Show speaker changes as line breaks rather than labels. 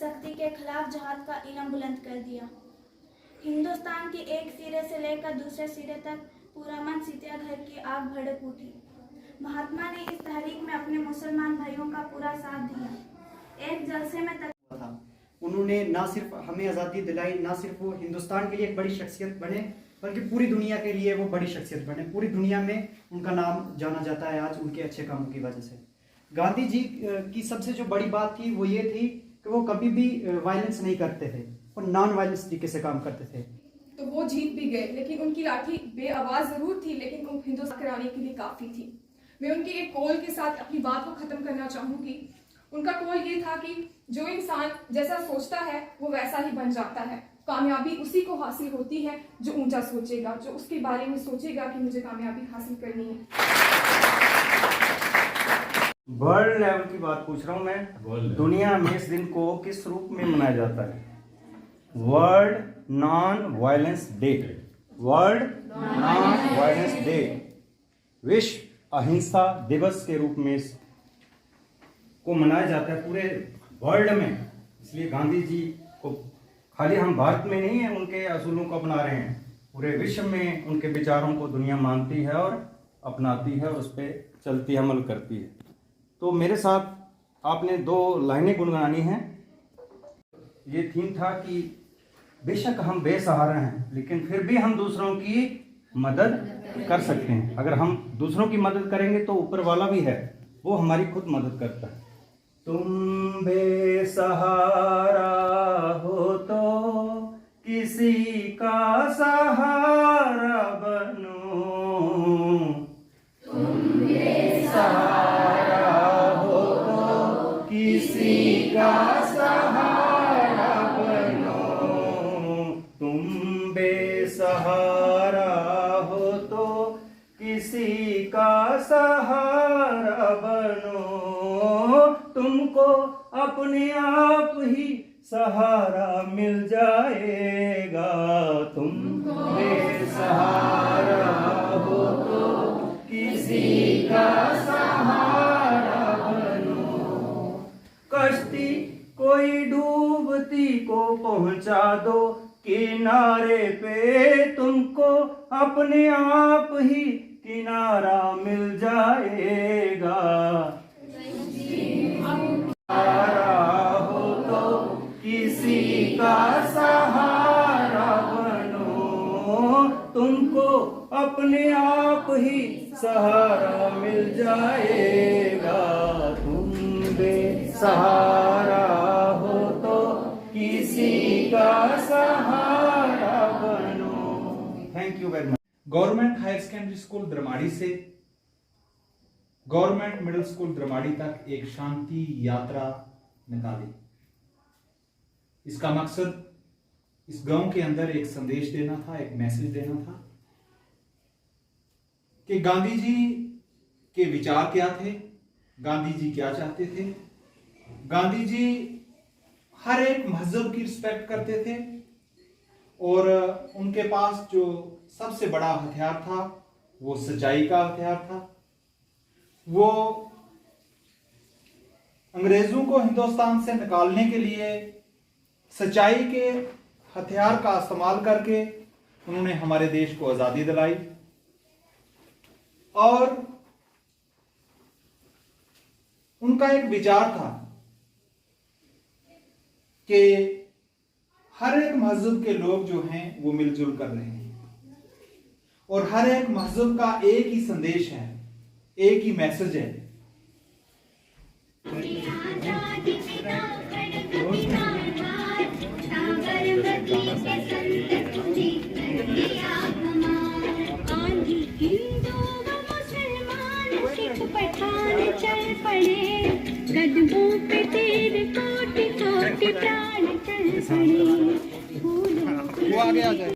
सख्ती के खिलाफ जहाद का इलम बुलंद कर दिया। हिंदुस्तान के एक सिरे से लेकर दूसरे सिरे तक पूरा मन सीतिया घर की आग भड़क उठी। महात्मा ने इस तहरीक में अपने मुसलमान भाइयों का पूरा साथ दिया। एक जलसे में
उन्होंने ना सिर्फ हमें आज़ादी दिलाई, ना सिर्फ वो हिंदुस्तान के लिए एक बड़ी शख्सियत बने, बल्कि पूरी दुनिया के लिए वो बड़ी शख्सियत बने। पूरी दुनिया में उनका नाम जाना जाता है आज उनके अच्छे कामों की वजह से। गांधी जी की सबसे जो बड़ी बात थी वो ये थी कि वो कभी भी वायलेंस नहीं करते थे, वो नॉन वायलेंस तरीके से काम करते थे।
तो वो जीत भी गए, लेकिन उनकी लाठी बेआवाज जरूर थी, लेकिन वो हिंदुस्तान कराने के लिए काफी थी। मैं उनके एक कॉल के साथ अपनी बात को खत्म करना चाहूंगी। उनका कॉल ये था कि जो इंसान जैसा सोचता है वो वैसा ही बन जाता है। कामयाबी उसी को हासिल होती है जो ऊंचा सोचेगा, जो उसके बारे में सोचेगा कि मुझे कामयाबी हासिल करनी है।
वर्ल्ड लेवल की बात पूछ रहा हूँ मैं, दुनिया में इस दिन को किस रूप में मनाया जाता है? World non violence day. World non violence day, विश्व अहिंसा दिवस के रूप में को मनाया जाता है पूरे वर्ल्ड में। इसलिए गांधी जी को खाली हम भारत में नहीं है उनके असूलों को अपना रहे हैं, पूरे विश्व में उनके विचारों को दुनिया मानती है और अपनाती है और उस पर चलती अमल करती है। तो मेरे साथ आपने 2 लाइनें गुनगुनानी हैं। ये थीम था कि बेशक हम बेसहारा हैं, लेकिन फिर भी हम दूसरों की मदद कर सकते हैं। अगर हम दूसरों की मदद करेंगे तो ऊपर वाला भी है, वो हमारी खुद मदद करता है। तुम बेसहारा हो तो किसी का सहारा बनो, तुम बेसहारा हो तो किसी का सहारा बनो, तुम बेसहारा हो तो किसी का सहारा बनो, तुमको अपने आप ही सहारा मिल जाएगा, तुम बेसहारा हो तो किसी का सहारा बनो। कश्ती कोई डूबती को पहुंचा दो किनारे पे, तुमको अपने आप ही किनारा मिल जाएगा, सहारा हो तो किसी का सहारा बनो, तुमको अपने आप ही सहारा मिल जाएगा, तुम बेसहारा हो तो किसी का सहारा बनो। Thank you very much.
Government higher secondary school Dramari से गवर्नमेंट मिडिल स्कूल द्रमाड़ी तक एक शांति यात्रा निकाली। इसका मकसद इस गांव के अंदर एक संदेश देना था, एक मैसेज देना था कि गांधी जी के विचार क्या थे, गांधी जी क्या चाहते थे। गांधी जी हर एक मजहब की रिस्पेक्ट करते थे और उनके पास जो सबसे बड़ा हथियार था वो सच्चाई का हथियार था। वो अंग्रेजों को हिंदुस्तान से निकालने के लिए सच्चाई के हथियार का इस्तेमाल करके उन्होंने हमारे देश को आजादी दिलाई। और उनका एक विचार था कि हर एक मजहब के लोग जो हैं वो मिलजुल कर रहे हैं और हर एक मजहब का एक ही संदेश है, एक ही मैसेज है।
चल पड़े कदमों पे तेरे कोटि कोटि प्राण चल पड़े। वो आगे आ जाए।